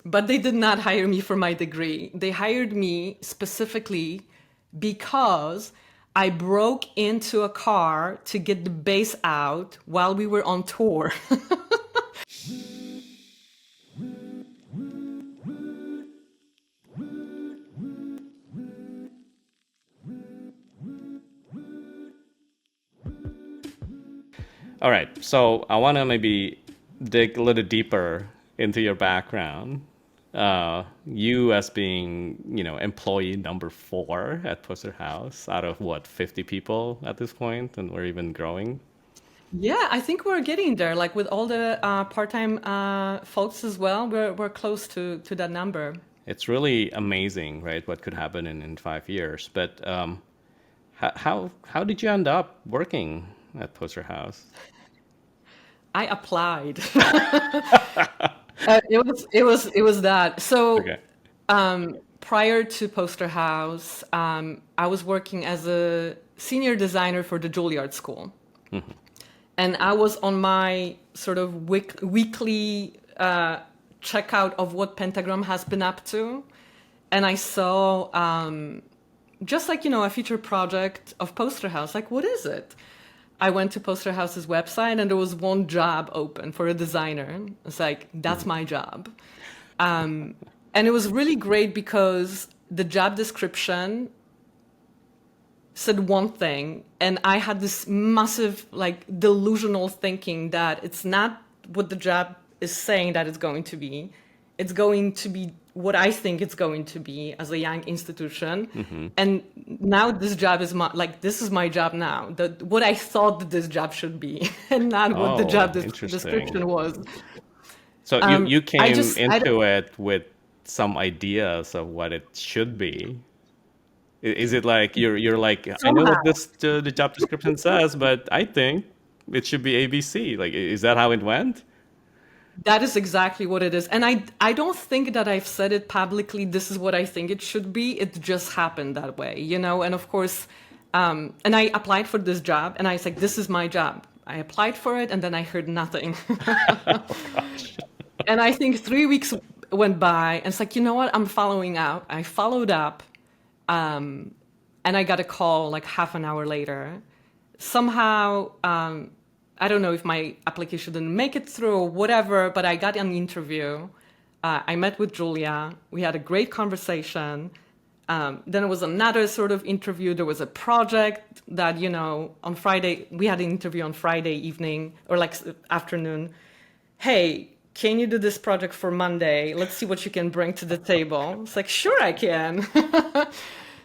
but they did not hire me for my degree. They hired me specifically because I broke into a car to get the bass out while we were on tour. All right, so I want to maybe dig a little deeper into your background. You as being, employee number 4 at Poster House out of what, 50 people at this point, and we're even growing. Yeah, I think we're getting there. Like with all the part-time folks as well, we're close to that number. It's really amazing, right? What could happen in 5 years. But how did you end up working at Poster House? I applied. It was that. So Okay. prior to Poster House, I was working as a senior designer for the Juilliard School. And I was on my sort of weekly checkout of what Pentagram has been up to. And I saw just like, a future project of Poster House. Like, what is it? I went to Poster House's website and there was one job open for a designer. It's like, that's my job. And it was really great because the job description said one thing, and I had this massive, like, delusional thinking that it's not what the job is saying that it's going to be. It's going to be what I think it's going to be as a young institution. And now this job is this is my job now. What I thought that this job should be, and not what the Oh, job interesting. description was. So you I came just, I, into it with some ideas of what it should be. Is it like you're like, I know what somehow. the job description says, but I think it should be ABC. Like, is that how it went? That is exactly what it is. And I don't think that I've said it publicly, this is what I think it should be. It just happened that way. And of course, and I applied for this job and I was like, this is my job. I applied for it and then I heard nothing. Oh gosh. And I think 3 weeks went by and it's like, you know what? I'm following up. I followed up and I got a call like half an hour later. Somehow, I don't know if my application didn't make it through or whatever, but I got an interview. I met with Julia. We had a great conversation. Then there was another sort of interview. There was a project that, on Friday, we had an interview on Friday evening or like afternoon. Hey, can you do this project for Monday? Let's see what you can bring to the table. It's like, sure, I can.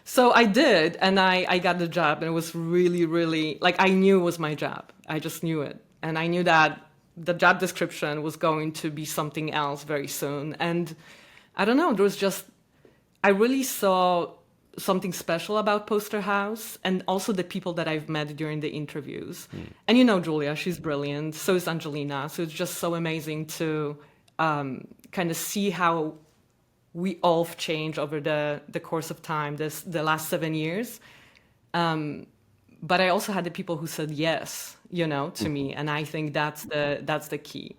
So I did, and I got the job, and it was really, really, like, I knew it was my job. I just knew it. And I knew that the job description was going to be something else very soon. And I don't know, there was just, I really saw something special about Poster House and also the people that I've met during the interviews. And Julia, she's brilliant. So is Angelina. So it's just so amazing to kind of see how we all have changed over the course of time, the last 7 years. But I also had the people who said yes, to me, and I think that's the key.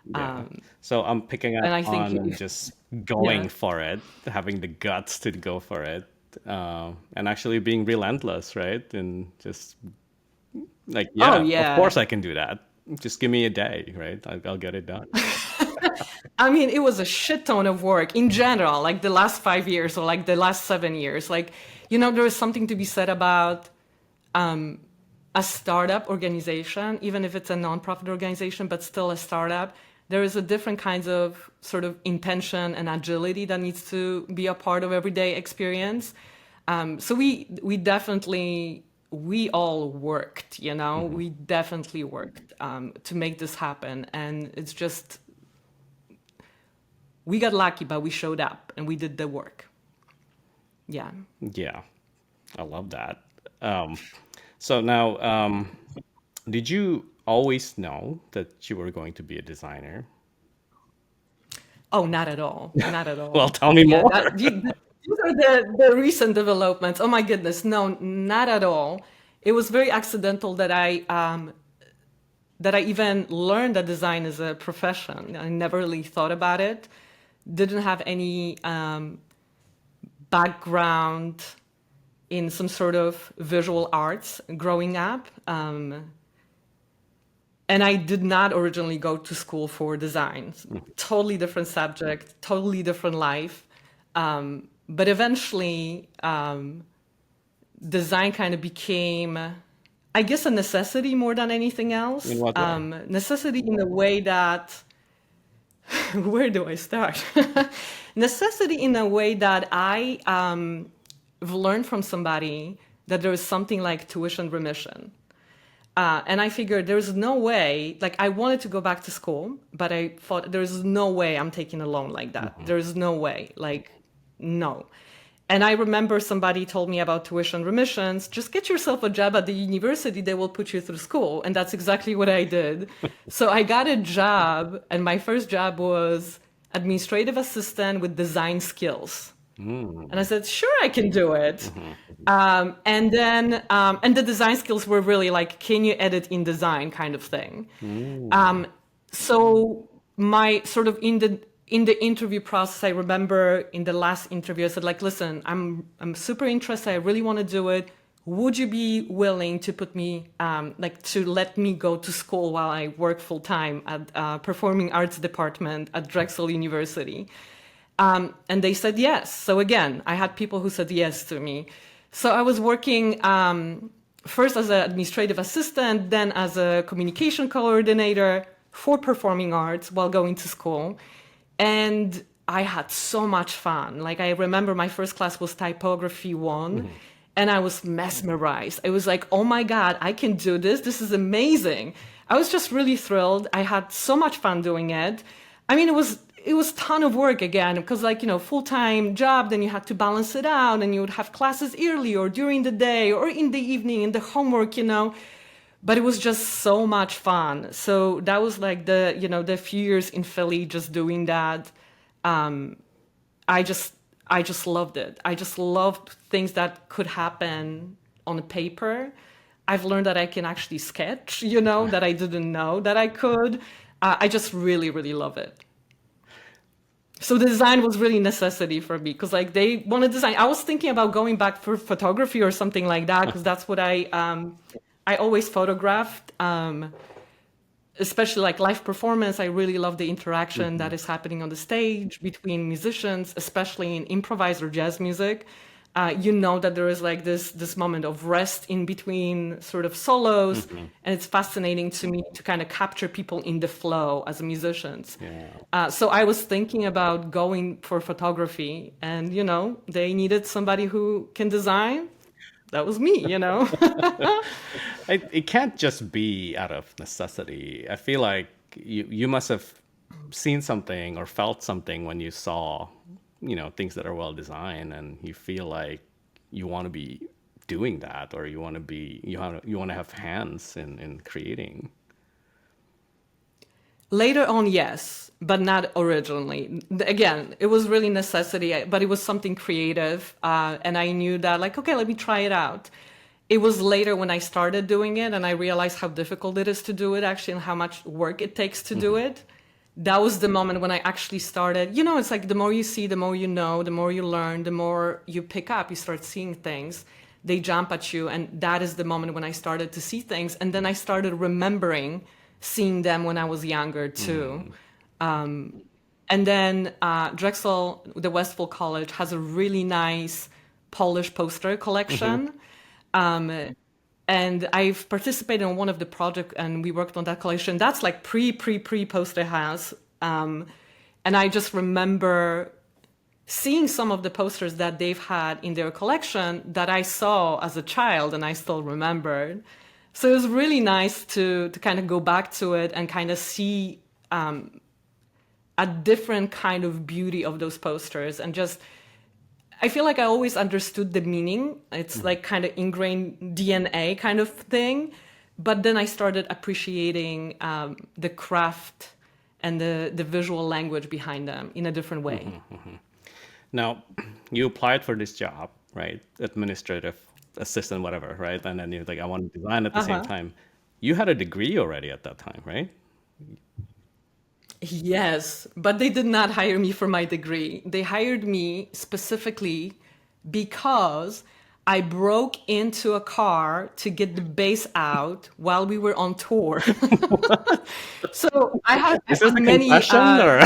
Yeah. So I'm picking And up I think, on just yeah, going for it, having the guts to go for it, and actually being relentless, right? And just like, oh yeah, of yeah. course I can do that. Just give me a day, right? I'll get it done. I mean, it was a shit ton of work in general, like the last 5 years or like the last 7 years. Like, there is something to be said about a startup organization, even if it's a nonprofit organization, but still a startup. There is a different kinds of sort of intention and agility that needs to be a part of everyday experience. So we all worked, we definitely worked to make this happen. And it's just, we got lucky, but we showed up and we did the work. Yeah. Yeah, I love that. Um, so now, did you always know that you were going to be a designer? Oh, not at all. Not at Well, all. tell me Yeah, more. these are the recent developments. Oh my goodness. No, not at all. It was very accidental that I even learned that design is a profession. I never really thought about it. didn't have any background in some sort of visual arts growing up. And I did not originally go to school for design. Totally different subject, totally different life. But eventually, design kind of became, I guess, a necessity more than anything else. In what way? Necessity in the way that, where do I start? Necessity in a way that I have learned from somebody that there is something like tuition remission. And I figured there's no way, like I wanted to go back to school, but I thought there's no way I'm taking a loan like that. There's no way, like, no. And I remember somebody told me about tuition remissions. Just get yourself a job at the university, they will put you through school. And that's exactly what I did. So I got a job, and my first job was administrative assistant with design skills. And I said, sure, I can do it. And then, and the design skills were really like, can you edit InDesign kind of thing. So my sort of in the interview process, I remember in the last interview, I said like, listen, I'm super interested. I really want to do it. Would you be willing to put me, like to let me go to school while I work full time at Performing Arts Department at Drexel University? And they said yes. So again, I had people who said yes to me. So I was working first as an administrative assistant, then as a communication coordinator for performing arts while going to school. And I had so much fun. Like I remember my first class was Typography 1, and I was mesmerized. It was like, oh my God, I can do this. This is amazing. I was just really thrilled. I had so much fun doing it. I mean, it was a ton of work again, because like, you know, full-time job, then you had to balance it out, and you would have classes early or during the day or in the evening in the homework, you know, but it was just so much fun. So that was like the, you know, the few years in Philly just doing that. I just loved it. I just loved things that could happen on paper. I've learned that I can actually sketch, you know, that I didn't know that I could. I just really, really love it. So the design was really necessity for me, because like they wanted design. I was thinking about going back for photography or something like that, because that's what I always photographed, especially like live performance. I really love the interaction that is happening on the stage between musicians, especially in improvised or jazz music. You know that there is like this moment of rest in between sort of solos, and it's fascinating to me to kind of capture people in the flow as musicians. Yeah. So I was thinking about going for photography, and you know, they needed somebody who can design. That was me, you know. It can't just be out of necessity. I feel like you must have seen something or felt something when you saw, you know, things that are well designed, and you feel like you want to be doing that, or you want to be you want to have hands in creating. Later on, yes, but not originally. Again, it was really necessity, but it was something creative, and I knew that, like, okay, let me try it out. It was later when I started doing it, and I realized how difficult it is to do it, actually, and how much work it takes to do it. That was the moment when I actually started. You know, it's like the more you see, the more you know, the more you learn, the more you pick up, you start seeing things. They jump at you, and that is the moment when I started to see things. And then I started remembering seeing them when I was younger too. And then Drexel, the Westfield College, has a really nice Polish poster collection. And I've participated in one of the projects, and we worked on that collection. That's like pre poster house. And I just remember seeing some of the posters that they've had in their collection that I saw as a child, and I still remembered. So it was really nice to kind of go back to it and kind of see a different kind of beauty of those posters. And just, I feel like I always understood the meaning. It's like kind of ingrained DNA kind of thing. But then I started appreciating the craft and the visual language behind them in a different way. Now, you applied for this job, right? Administrative assistant, whatever, right? And then you're like, I want to design at the same time. You had a degree already at that time, right? Yes, but they did not hire me for my degree. They hired me specifically because I broke into a car to get the bass out while we were on tour. So Is I've this had a many confession or?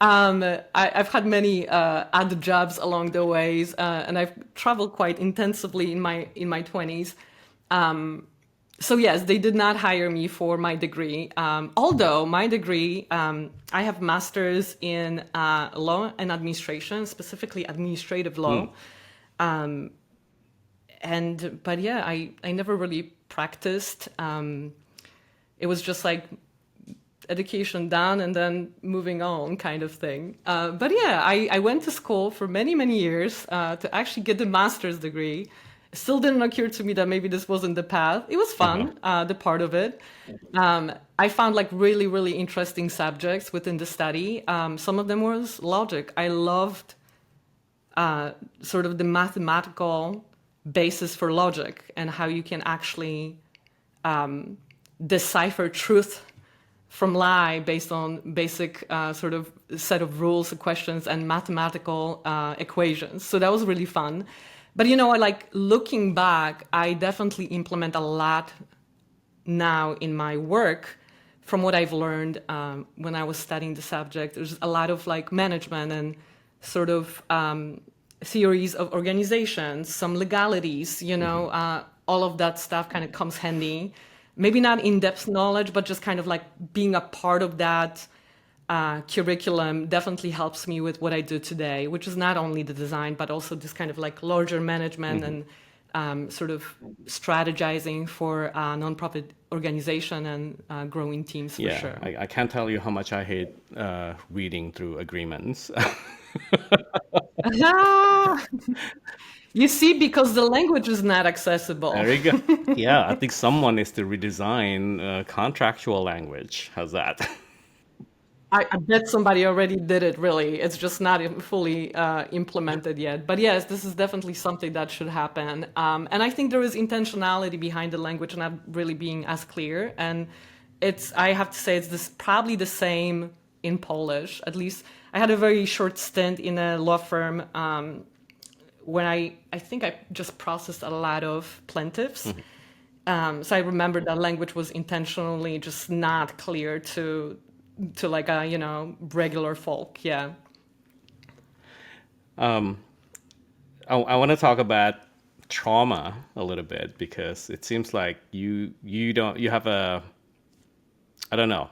I've had many other jobs along the ways, and I've traveled quite intensively in my 20s. So yes, they did not hire me for my degree. Although my degree, I have masters in law and administration, specifically administrative Hmm. law. And but yeah, I never really practiced. It was just like education done and then moving on kind of thing. But yeah, I went to school for many, many years to actually get the master's degree. It still didn't occur to me that maybe this wasn't the path. It was Uh-huh. fun, the part of it. I found like really, really interesting subjects within the study. Some of them was logic. I loved sort of the mathematical basis for logic and how you can actually decipher truth from lie based on basic sort of set of rules, questions, and mathematical equations. So that was really fun. But you know, I like looking back, I definitely implement a lot now in my work from what I've learned when I was studying the subject. There's a lot of like management and sort of theories of organizations, some legalities, you know, Hmm. all of that stuff kind of comes handy. Maybe not in-depth knowledge, but just kind of like being a part of that curriculum definitely helps me with what I do today, which is not only the design, but also this kind of like larger management Hmm. and sort of strategizing for a nonprofit organization and growing teams for Yeah, sure. I can't tell you how much I hate reading through agreements. Ah, you see, because the language is not accessible. There you go. Yeah, I think someone needs to redesign contractual language. How's that? I bet somebody already did it, really. It's just not fully implemented yet. But yes, this is definitely something that should happen. And I think there is intentionality behind the language not really being as clear. And I have to say, it's probably the same in Polish. At least I had a very short stint in a law firm when I think I just processed a lot of plaintiffs. Mhm. So I remember that language was intentionally just not clear to like a regular folk. Yeah. Um, I want to talk about trauma a little bit because it seems like you have a, I don't know,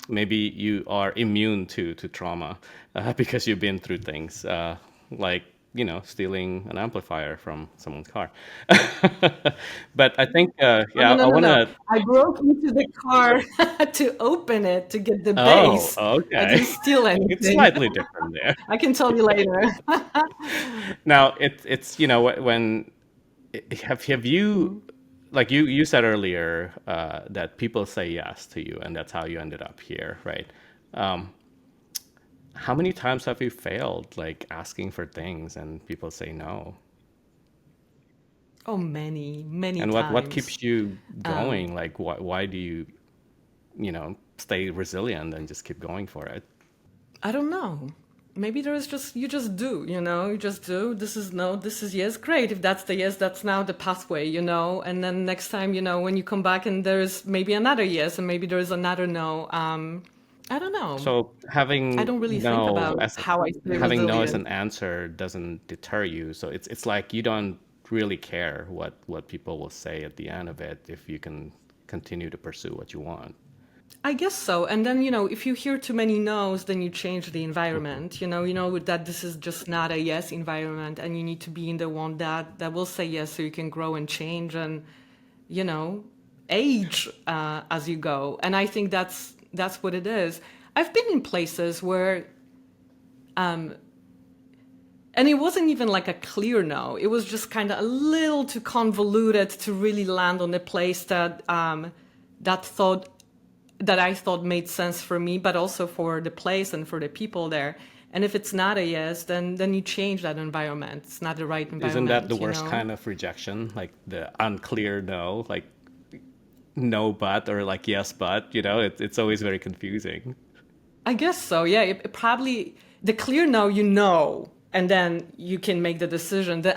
maybe you are immune to trauma because you've been through things like stealing an amplifier from someone's car. But I think Oh, no, yeah, no, I no, want no. to. I broke into the car to open it to get the Oh, base. I okay. didn't steal It's anything. slightly different there. I can tell you later. Now it's when have you, like you said earlier that people say yes to you and that's how you ended up here, right? Um, how many times have you failed like asking for things and people say no? Oh, many, many And what times. keeps you Um, going? Like why do you stay resilient and just keep going for it? I don't know. Maybe there is just you just do, you just do. This is no, this is yes, great. If that's the yes, that's now the pathway. And then next time, when you come back and there's maybe another yes and maybe there's another no. I don't know. So I having don't really think no about as how I stay having no as resilient. an answer doesn't deter you. So it's like you don't really care what people will say at the end of it if you can continue to pursue what you want. I guess so. And then, if you hear too many no's, then you change the Hmm. environment. You know that this is just not a yes environment and you need to be in the one that will say yes so you can grow and change and, you know, age as you go. And I think that's what it is. I've been in places where and it wasn't even like a clear no. It was just kind of a little too convoluted to really land on a place that thought that I thought made sense for me, but also for the place and for the people there. And if it's not a yes, then you change that environment. It's not the right Isn't that the environment, you worst know? kind of rejection? Like the unclear no? Like no but or like yes but, it's always very confusing. I guess so. Yeah, it probably the clear no, you know, and then you can make the decision. The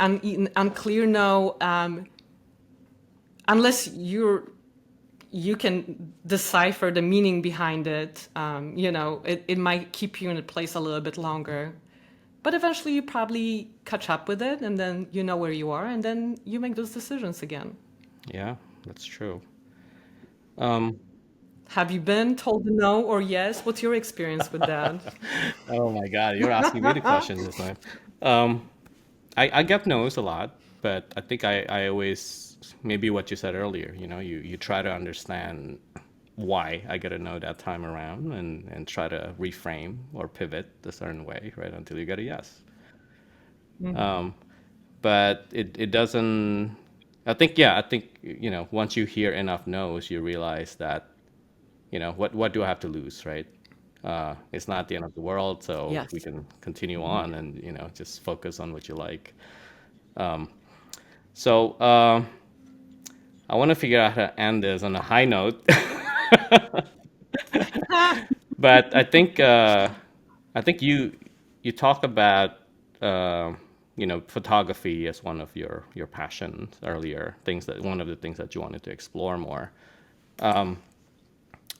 unclear no, unless you can decipher the meaning behind it, it might keep you in a place a little bit longer. But eventually you probably catch up with it and then you know where you are and then you make those decisions again. Yeah, that's true. Um, Have you been told no or yes? What's your experience with that? oh my God, you're asking me the question this time. Um, I get no's a lot, but I think I always, maybe what you said earlier, you try to understand why I get a no that time around and try to reframe or pivot a certain way, right, until you get a yes. Mhm. Um, but it doesn't, I think, once you hear enough no's, you realize that, what do I have to lose, right? It's not the end of the world, so we Yes. can continue on and, just focus on what you like. So I want to figure out how to end this on a high note, but I think you talk about uh, photography as one of your passions earlier, things that one of the things that you wanted to explore more.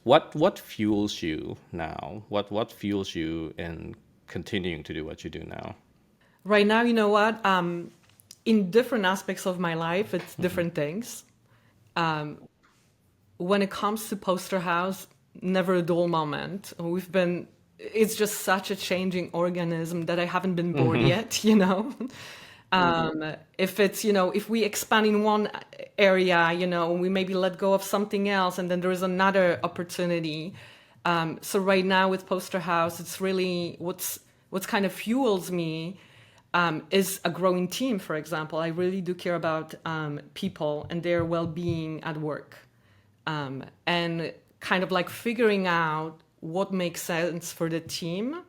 What fuels you now? What fuels you in continuing to do what you do now? Right now, you know what? In different aspects of my life, it's different things. Um, when it comes to Poster House, never a dull moment. It's just such a changing organism that I haven't been bored Hmm. yet, you know? If we expand in one area, we maybe let go of something else and then there is another opportunity. So right now with Poster House, it's really what's kind of fuels me is a growing team, for example. I really do care about people and their well-being at work, and kind of like figuring out what makes sense for the team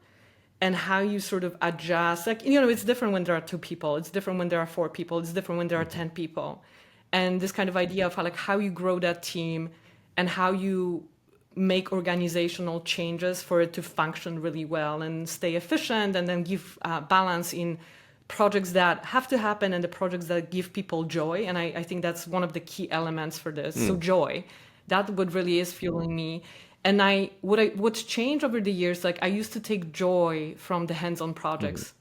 and how you sort of adjust. Like, it's different when there are two people, it's different when there are four people, it's different when there are 10 people. And this kind of idea of how you grow that team and how you make organizational changes for it to function really well and stay efficient and then give balance in projects that have to happen and the projects that give people joy. And I think that's one of the key elements for this. So Mm. joy, that what really is fueling me. And what's changed over the years, like I used to take joy from the hands-on Hmm. projects.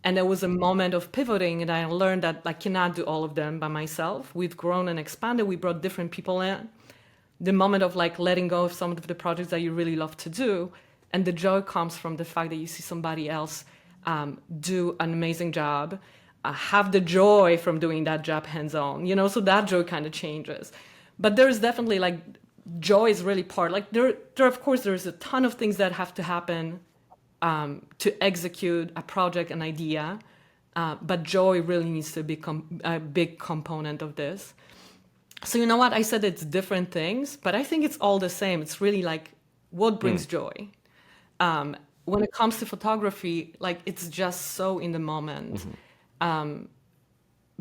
And there was a moment of pivoting and I learned that I cannot do all of them by myself. We've grown and expanded. We brought different people in. The moment of like letting go of some of the projects that you really love to do. And the joy comes from the fact that you see somebody else do an amazing job, have the joy from doing that job hands-on, so that joy kind of changes. But there's definitely like joy is really part, like there of course there's a ton of things that have to happen to execute a project, an idea, but joy really needs to become a big component of this. So you know what? I said it's different things, but I think it's all the same. It's really like what Mm. brings joy. Um, when it comes to photography, like it's just so in the moment, Hmm.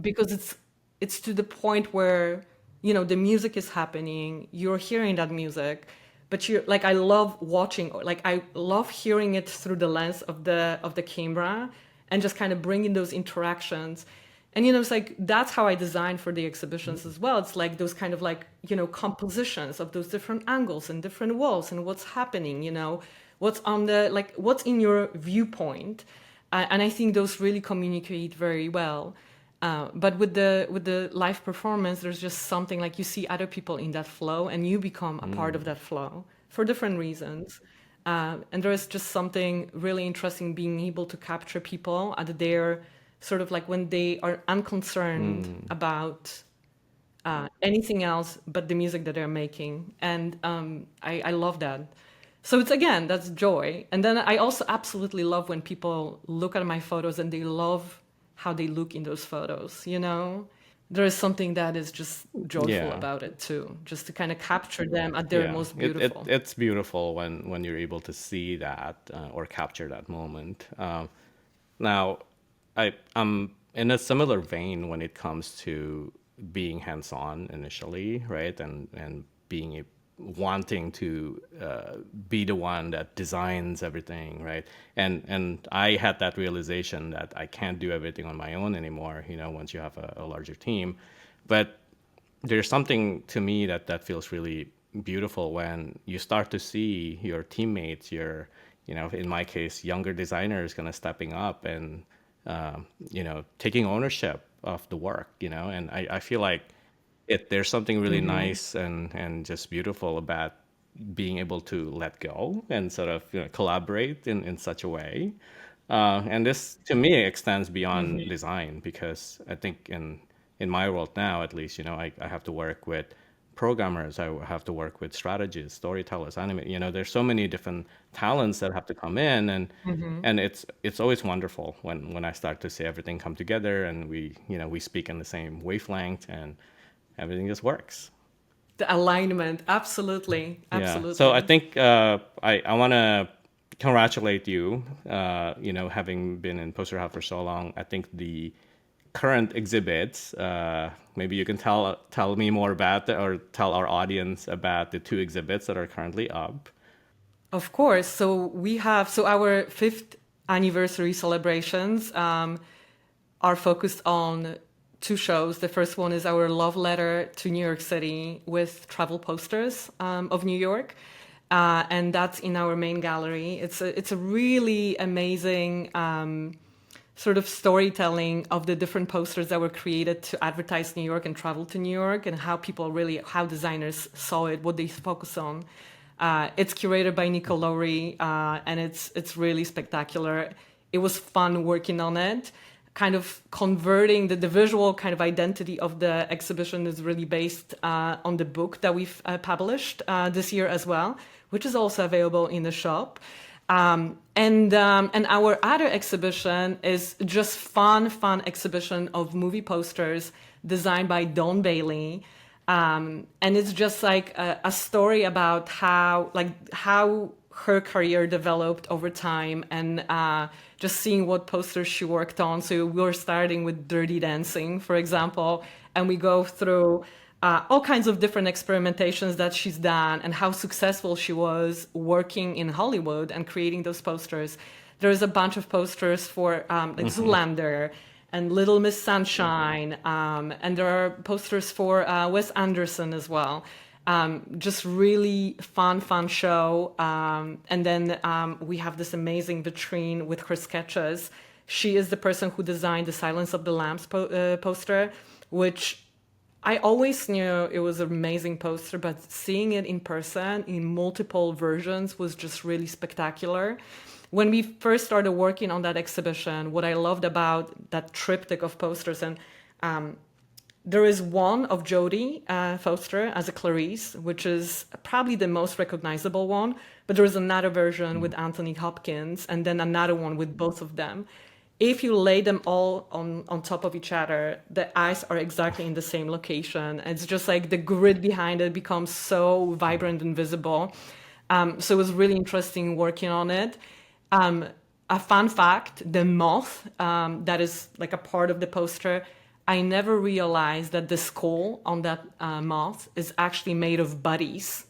because it's to the point where the music is happening, you're hearing that music, but you're like I love watching, like I love hearing it through the lens of the camera and just kind of bringing those interactions. And it's like that's how I design for the exhibitions as well. It's like those kind of like compositions of those different angles and different walls and what's happening, what's on the like what's in your viewpoint. And I think those really communicate very well. But with the live performance, there's just something like you see other people in that flow, and you become a part of Mm. that flow for different reasons. And there is just something really interesting being able to capture people at their sort of like when they are unconcerned Mm. about anything else but the music that they're making. And I love that. So it's again, that's joy. And then I also absolutely love when people look at my photos and they love how they look in those photos. There is something that is just joyful Yeah. about it too, just to kind of capture them at their Yeah, most it beautiful. it's beautiful when you're able to see that or capture that moment. Now, I'm in a similar vein when it comes to being hands-on initially, right? And being wanting to be the one that designs everything, right? And I had that realization that I can't do everything on my own anymore, once you have a larger team. But there's something to me that feels really beautiful when you start to see your teammates, in my case, younger designers kind of stepping up and, taking ownership of the work, and I feel like there's something really nice and just beautiful about being able to let go and sort of collaborate in such a way. And this to me extends beyond design, because I think in my world now, at least, I have to work with programmers, I have to work with strategists, storytellers, there's so many different talents that have to come in, and it's always wonderful when I start to see everything come together, and we speak in the same wavelength, and everything just works. The alignment, absolutely, Yeah. So I absolutely. think I want to congratulate you. Having been in Poster Hub for so long, I think the current exhibits. Maybe you can tell me more about that, or tell our audience about the two exhibits that are currently up. Of course. So our fifth anniversary celebrations are focused on two shows. The first one is our love letter to New York City with travel posters of New York. And that's in our main gallery. It's a really amazing sort of storytelling of the different posters that were created to advertise New York and travel to New York, and how designers saw it, what they focus on. It's curated by Nico Lowry, and it's really spectacular. It was fun working on it. Kind of converting the visual kind of identity of the exhibition is really based on the book that we've published this year as well, which is also available in the shop. And our other exhibition is just fun exhibition of movie posters designed by Dawn Bailey. And it's just like a story about how her career developed over time, and just seeing what posters she worked on. So we're starting with Dirty Dancing, for example, and we go through all kinds of different experimentations that she's done and how successful she was working in Hollywood and creating those posters. There's a bunch of posters for Zoolander and Little Miss Sunshine, and there are posters for Wes Anderson as well. Just really fun show. And then we have this amazing vitrine with her sketches. She is the person who designed the Silence of the Lambs poster, which I always knew it was an amazing poster, but seeing it in person in multiple versions was just really spectacular. When we first started working on that exhibition, what I loved about that triptych of posters, and there is one of Jodie Foster as a Clarice, which is probably the most recognizable one, but there is another version with Anthony Hopkins, and then another one with both of them. If you lay them all on top of each other, the eyes are exactly in the same location. It's just like the grid behind it becomes so vibrant and visible. So it was really interesting working on it. A fun fact, the moth that is like a part of the poster, I never realized that the skull on that moth is actually made of buddies,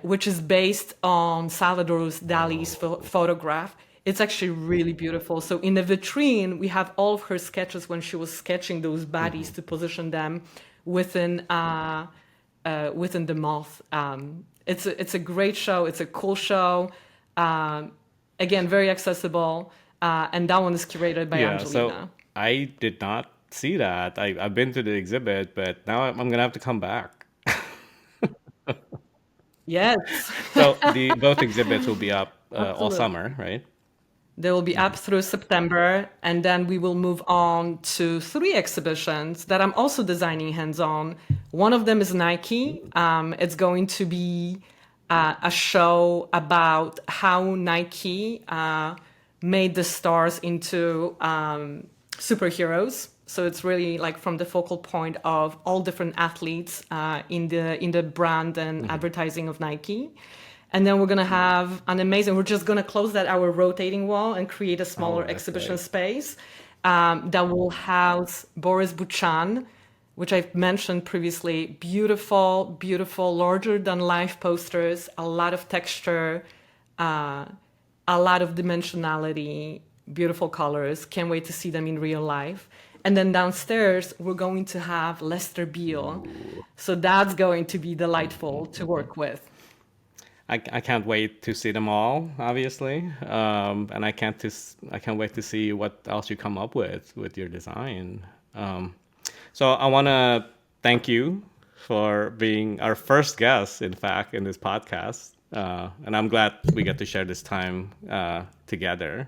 which is based on Salvador Dali's photograph. It's actually really beautiful. So in the vitrine, we have all of her sketches when she was sketching those bodies to position them within the moth. It's a great show. It's a cool show. Again, very accessible. And that one is curated by Yeah. So Angelina. I did not see that. I've been to the exhibit, but now I'm gonna have to come back. Yes, So the both exhibits will be up all absolutely. summer, right? They will be up through September, and then we will move on to three exhibitions that I'm also designing hands-on. One of them is Nike. It's going to be a show about how Nike made the stars into superheroes. So it's really like from the focal point of all different athletes in the brand and advertising of Nike. And then we're gonna have an amazing. We're just gonna close that our rotating wall and create a Oh, smaller that's exhibition great. space that will house Boris Buchan, which I've mentioned previously. Beautiful, beautiful, larger than life posters, a lot of texture, a lot of dimensionality, beautiful colors. Can't wait to see them in real life. And then downstairs, we're going to have Lester Beale. So that's going to be delightful to work with. I can't wait to see them all, obviously, and I can't wait to see what else you come up with your design. So I want to thank you for being our first guest, in fact, in this podcast, and I'm glad we get to share this time together.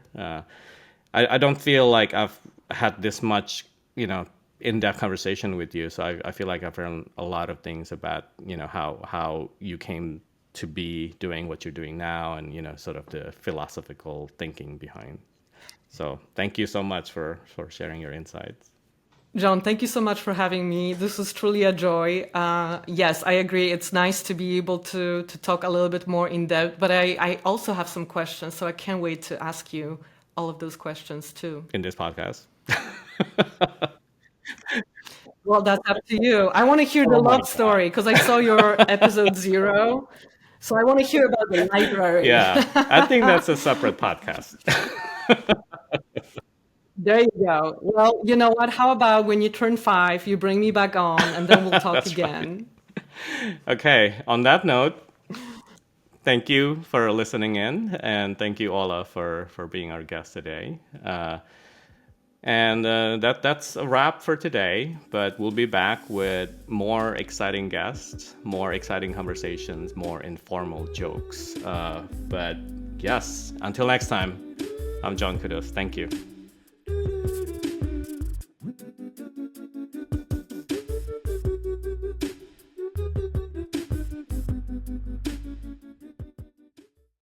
I don't feel like I've had this much, in-depth conversation with you, so I feel like I've learned a lot of things about, how you came to be doing what you're doing now, and sort of the philosophical thinking behind. So thank you so much for sharing your insights. John, thank you so much for having me. This was truly a joy. Yes, I agree. It's nice to be able to talk a little bit more in depth, but I also have some questions, so I can't wait to ask you all of those questions too. In this podcast. Well, that's up to you. I want to hear the Oh my love story because I saw your episode 0. So I want to hear about the library. Yeah, I think that's a separate podcast. There you go. Well, you know what? How about when you turn 5, you bring me back on and then we'll talk again. Right. Okay, on that note, thank you for listening in, and thank you, Ola, for being our guest today. And that's a wrap for today, but we'll be back with more exciting guests, more exciting conversations, more informal jokes. But yes, until next time, I'm John Kudos. Thank you.